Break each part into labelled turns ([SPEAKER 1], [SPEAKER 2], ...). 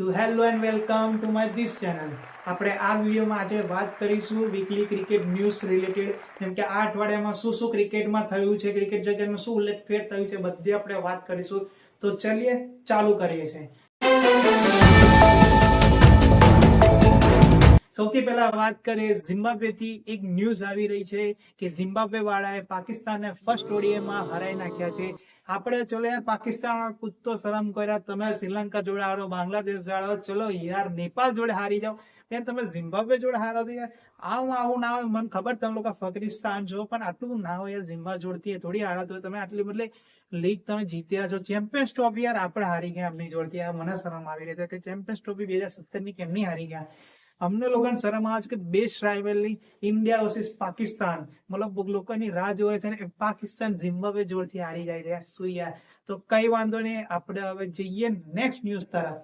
[SPEAKER 1] Hello and welcome to my this channel. આપણે આ વિડીયોમાં આજે વાત કરીશું વીકલી ક્રિકેટ ન્યૂઝ રિલેટેડ, જેમ કે આ અઠવાડિયામાં શું શું ક્રિકેટમાં થયું છે, ક્રિકેટ જગતમાં શું ઉલટફેર થયું છે, બધી આપણે વાત કરીશું. તો ચલીએ ચાલુ કરીએ છીએ. સૌથી પહેલા વાત કરીએ ઝિમ્બાબ્વેથી. એક ન્યૂઝ આવી રહી છે કે ઝિમ્બાબ્વે વાળાએ પાકિસ્તાનને ફર્સ્ટ ઓડીઆઈમાં હરાઈ નાખ્યા છે. આપણે ચલો યાર, પાકિસ્તાન કૂદતો શરમ કર્યા, તમે શ્રીલંકા જોડે હારો, બાંગ્લાદેશ જોડે, ચલો યાર નેપાળ જોડે હારી જાઓ, યાર તમે ઝિમ્બાબ્વે જોડે હારો તો યાર આવું ના હોય. મને ખબર તમે લોકો ફકરિસ્તાન છો, પણ આટલું ના હોય યાર. ઝિમ્બાબ્વે જોડતી થોડી હારાત હોય. તમે આટલી બદલે લીગ તમે જીત્યા છો, ચેમ્પિયન્સ ટ્રોફી યાર આપણે હારી ગયા એમની જોડતી. યાર મને શરમ આવી રહી છે કે ચેમ્પિયન્સ ટ્રોફી 2017 ની કેમની હારી ગયા. અમને લોકોને શરમ આવે છે કે best rivalry India versus Pakistan, મતલબ લોકોની રાહ જોવે છે ને પાકિસ્તાન ઝિમ્બાબ્વે જોડથી હારી જાય છે. શું યાર. તો કઈ વાંધો નહીં, આપણે હવે જઈએ નેક્સ્ટ ન્યૂઝ તરફ.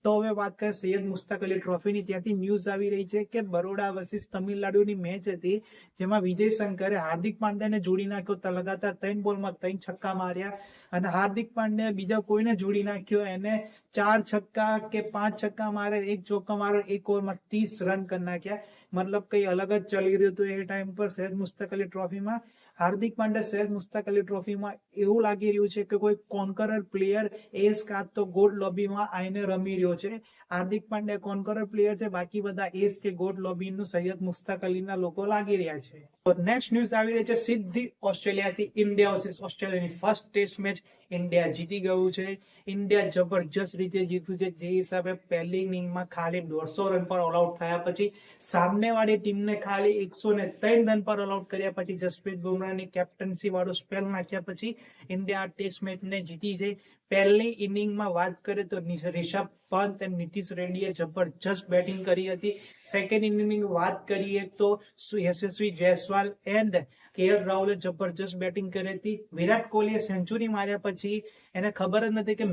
[SPEAKER 1] તો હવે વાત કરીએ સૈયદ મુશ્તાક અલી ટ્રોફીની. ત્યાંથી ન્યૂઝ આવી રહી છે કે બરોડા વર્સિસ તમિલનાડુની મેચ હતી, જેમાં વિજય શંકરે હાર્દિક પાંડ્યાને જોડી નાખ્યો. લગાતાર 3 બોલમાં 3 છક્કા માર્યા અને હાર્દિક પાંડ્યા બીજા કોઈને જોડી નાખ્યો. એને 4 છક્કા કે 5 છક્કા મારે, 1 ચોક્કા મારે, 1 ઓવરમાં 30 રન કરી નાખ્યા. મતલબ કઈ અલગ જ ચાલી રહ્યું હતું એ ટાઈમ પર સૈયદ મુશ્તાક અલી ટ્રોફીમાં. હાર્દિક પાંડ્યા સૈયદ મુશ્તાક અલી ટ્રોફીમાં એવું લાગી રહ્યું છે કે કોઈ કોન્કરર પ્લેયર એસ કાં તો ગોલ્ડ લોબીમાં આવીને રમી રહ્યો છે. હાર્દિક પાંડ્યા કોન્કરર પ્લેયર છે, બાકી બધા એસ કે ગોલ્ડ લોબીનું સૈયદ મુશ્તાક અલીના લોકો લાગી રહ્યા છે. તો નેક્સ્ટ ન્યૂઝ આવી રહી છે સીધી ઓસ્ટ્રેલિયાથી. ઇન્ડિયા વર્સિસ ઓસ્ટ્રેલિયાની ફર્સ્ટ ટેસ્ટ મેચ ઇન્ડિયા જીતી ગયું છે. ઇન્ડિયા જબરજસ્ત રીતે જીત્યું છે, જે હિસાબે પહેલી ઇનિંગમાં ખાલી 150 રન પર ઓલ આઉટ થયા પછી સામેવાળી ટીમને ખાલી 103 રન પર ઓલ આઉટ કર્યા પછી જસપ્રીત બુમરાહની કેપ્ટન્સી વાળો સ્પેલ નાખ્યા પછી ઇન્ડિયા ટેસ્ટ મેચને જીતી છે. પહેલી ઇનિંગમાં વાત કરીએ તો રિષભ પંત અને નીતિશ રેડ્ડીએ જબરજસ્ત બેટિંગ કરી હતી. સેકન્ડ ઇનિંગની વાત કરીએ તો યશસ્વી જયસ્વાલ એન્ડ કેએલ રાહુલે જબરજસ્ત બેટિંગ કરી હતી. વિરાટ કોહલીએ સેન્ચુરી માર્યા પછી એને ખબર જ નથી કે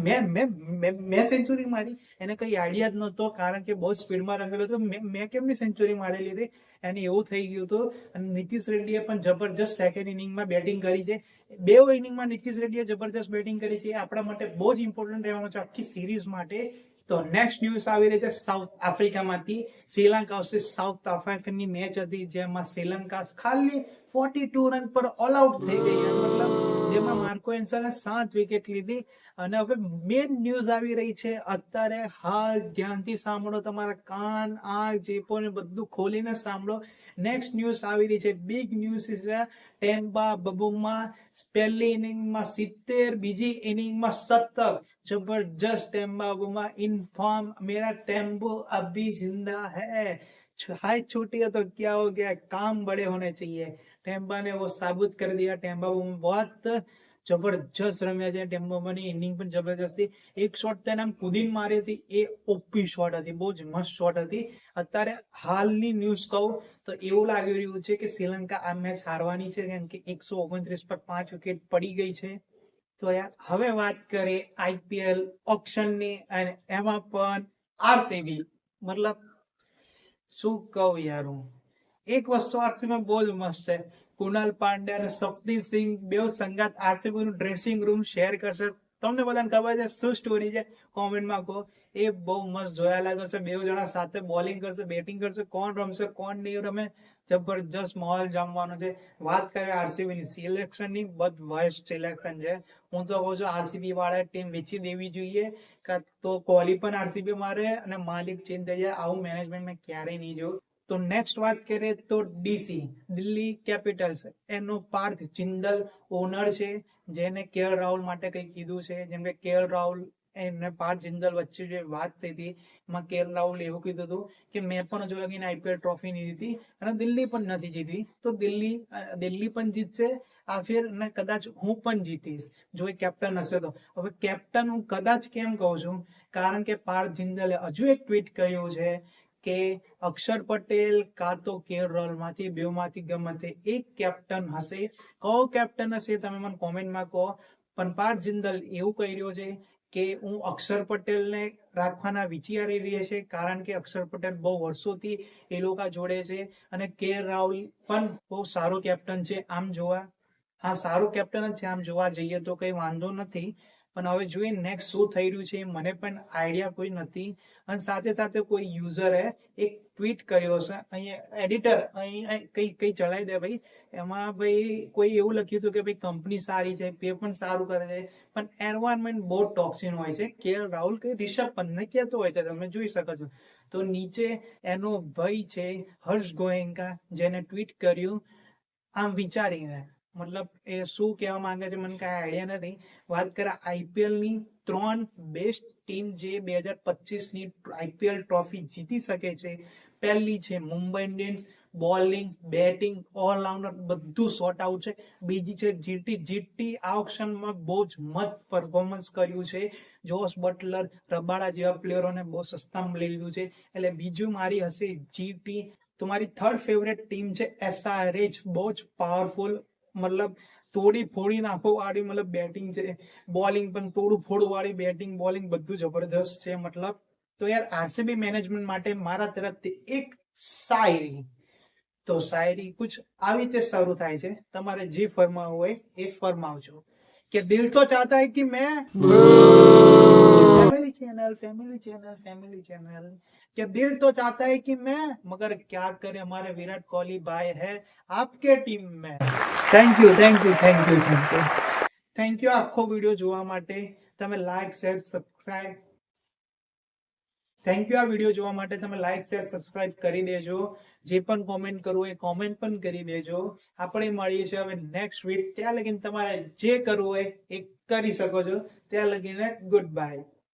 [SPEAKER 1] મેં સેન્ચુરી મારી. એને કઈ આઈડિયા જ નહોતો, કારણ કે બહુ સ્પીડમાં રમેલો હતો. મેં કેમની સેન્ચુરી મારેલી હતી, એને એવું થઈ ગયું હતું. અને નીતિશ રેડ્ડીએ પણ જબરજસ્ત સેકન્ડ ઇનિંગમાં બેટિંગ કરી છે. બે ઇનિંગમાં નીતિશ રેડ્ડીએ જબરજસ્ત બેટિંગ કરી છે. આપણા માટે બહુ જ ઇમ્પોર્ટન્ટ રહેવાનું છે આખી સિરીઝ માટે. તો નેક્સ્ટ ન્યૂઝ આવી રહી છે સાઉથ આફ્રિકામાંથી. શ્રીલંકા વર્સિસ સાઉથ આફ્રિકાની મેચ હતી, જેમાં શ્રીલંકા ખાલી 42 રન પર ઓલ આઉટ થઈ ગઈ. મતલબ જેમાં માર્કો એન્સને 7 વિકેટ લીધી. અને હવે મેન ન્યૂઝ આવી રહી છે અત્યારે. હાલ ધ્યાનથી સાંભળો, તમારા કાન આંખ જે પણ બધું ખોલીને સાંભળો. નેક્સ્ટ ન્યૂઝ આવી રહી છે, બિગ ન્યૂઝ છે. ટેમ્પા બબુમાં પહેલી ઇનિંગમાં 70, બીજી ઇનિંગમાં 70. जबरदस्त टेम्बा बुमा इनफॉर्म मेरा टेम्बो अभी जिंदा है. हाय छूटी है तो क्या हो गया, काम बड़े होने चाहिए. टेम्बा ने वो साबित कर दिया. टेम्बा बुमा बहुत જબરજસ્ત રમ્યા છે. ટેમ્બોની ઇનિંગ પણ જબરજસ્ત હતી. એક શોટ તેને આમ કુદીન મારી હતી, એ ઓપી શોટ હતી, બહુ જ મસ્ત શોટ હતી. અત્યારે હાલની ન્યૂઝ કહું તો એવું લાગી રહ્યું છે કે શ્રીલંકા આ મેચ હારવાની છે, કેમ કે 129 પર 5 વિકેટ પડી ગઈ છે. તો યાર હવે વાત કરીએ આઈપીએલ ઓક્શનની, અને એમાં પણ આરસીબી. મતલબ શું કહું યાર, હું એક વસ્તુ આરસીબીમાં બહુ જ મસ્ત છે. કુણાલ પાંડ્યા અને સપનીત સિંહ બેવ સંગાત આરસીબી નું ડ્રેસિંગ રૂમ શેર કરશે. તમને બધાને ખબર છે શું સ્ટોરી છે, કોમેન્ટમાં કહો. એ બહુ મસ્ત જોયા લાગે છે. બે જણા સાથે બોલિંગ કરશે, બેટિંગ કરશે, કોણ રમશે કોણ નહીં રમે, જબરજસ્ત માહોલ જમવાનો છે. વાત કરીએ આરસીબી ની સિલેક્શનની, બધ વર્સ્ટ સિલેક્શન છે. હું તો કહું છું આરસીબી વાળા ટીમ વેચી દેવી જોઈએ, તો કોહલી પણ આરસીબી મારે અને માલિક ચેન્જ થઈ જાય. આવું મેનેજમેન્ટ મેં ક્યારેય નહીં જોયું. તો નેક્સ્ટ વાત કરીએ તો ડીસી દિલ્હી કેપિટલ્સ, એનો પાર્થ જિંદલ ઓનર છે, જેને કેએલ રાહુલ માટે કઈ કીધું છે. જેમ કે કેએલ રાહુલ અને પાર્થ જિંદલ વચ્ચે જે વાત થઈ હતી, એમાં કેએલ રાહુલ એવું કીધું હતું કે મેં પણ હજુ લગીને આઈપીએલ ટ્રોફી નહીં જીતી અને દિલ્હી પણ નથી જીતી, તો દિલ્હી પણ જીતશે આ ફેર, અને કદાચ હું પણ જીતીશ જો એ કેપ્ટન હશે તો. હવે કેપ્ટન હું કદાચ કેમ કહું છું, કારણ કે પાર્થ જિંદલે હજુ એક ટ્વીટ કર્યું છે કે અક્ષર પટેલ કાં તો કેએલ રાહુલ માંથી બેમાંથી ગમે તે એક કેપ્ટન હશે. કયો કેપ્ટન હશે તમે મને કોમેન્ટમાં કહો. પણ પાર્થ જિંદલ એવું કહી રહ્યો છે કે હું અક્ષર પટેલને રાખવાના વિચારી રહી છે, કારણ કે અક્ષર પટેલ બહુ વર્ષોથી એ લોકો જોડે છે અને કેએલ રાહુલ પણ બહુ સારો કેપ્ટન છે આમ જોવા. હા, સારો કેપ્ટન જ છે આમ જોવા જઈએ તો, કઈ વાંધો નથી. પણ હવે જોઈએ નેક્સ્ટ શું થઈ રહ્યું છે મને પણ આઈડિયા કોઈ નથી. અને સાથે સાથે કોઈ યુઝરે એક ટ્વીટ કર્યો છે, અહીંયા એડિટર અહીં કઈ ચલાવી દે ભાઈ, એમાં ભાઈ કોઈ એવું લખ્યું હતું કે ભાઈ કંપની સારી છે, પે પણ સારું કરે છે, પણ એન્વાયરમેન્ટ બહુ ટોક્સિન હોય છે. કે રાહુલ કે રિષભ પંતને કહેતો હોય છે, તમે જોઈ શકો છો. તો નીચે એનો ભાઈ છે હર્ષ ગોયંકા, જેને ટ્વીટ કર્યું આમ વિચારીને, મતલબ એ શું કહેવા માંગે છે મને કઈ આઈડિયા નથી. વાત કરે આઈપીએલ ની 3 બેસ્ટ ટીમ જે 2025 ની આઈપીએલ ટ્રોફી જીતી શકે છે. પહેલી છે Mumbai Indians, bowling, batting, allrounder બધું શોર્ટ આઉટ છે. બીજી છે જીટી આ ઓપ્શનમાં બહુ જ મસ્ત પરફોર્મન્સ કર્યું છે. જોશ બટલર, રબાડા જેવા પ્લેયરોને બહુ સસ્તામાં લઈ લીધું છે. એટલે બીજું મારી હશે જીટી. તમારી થર્ડ ફેવરેટ ટીમ છે એસઆરએચ, બહુ જ પાવરફુલ, મતલબ તોડી ફોડી નાખો વાળી મતલબ બેટિંગ છે, બોલિંગ પણ તોડું ફોડું વાળી બેટિંગ બોલિંગ બધું જબરજસ્ત છે મતલબ. તો યાર આરસીબી મેનેજમેન્ટ માટે મારા તરફથી એક શાયરી. તો શાયરી કુછ આવી રીતે શરૂ થાય છે, તમારે જે ફરમાવું હોય એ ફરમાવજો. કે દિલ તો ચાહતા હૈ કે મેં फैमिली चैनल क्या दिल तो चाहता है कि मैं मगर क्या करे हमारे विराट कोहली भाई है आपके टीम में. થેન્ક યુ આખો વિડીયો જોવા માટે. તમે like share subscribe thank you આ વિડીયો જોવા માટે. તમે લાઈક શેર સબસ્ક્રાઇબ કરી દેજો. જે પણ કોમેન્ટ કરવું એ કોમેન્ટ પણ કરી દેજો. આપણે મળીએ છીએ હવે નેક્સ્ટ વીક. ત્યાં લગીને તમારે જે કરવું હોય એ કરી શકો છો. ત્યાં લગીને ગુડ બાય.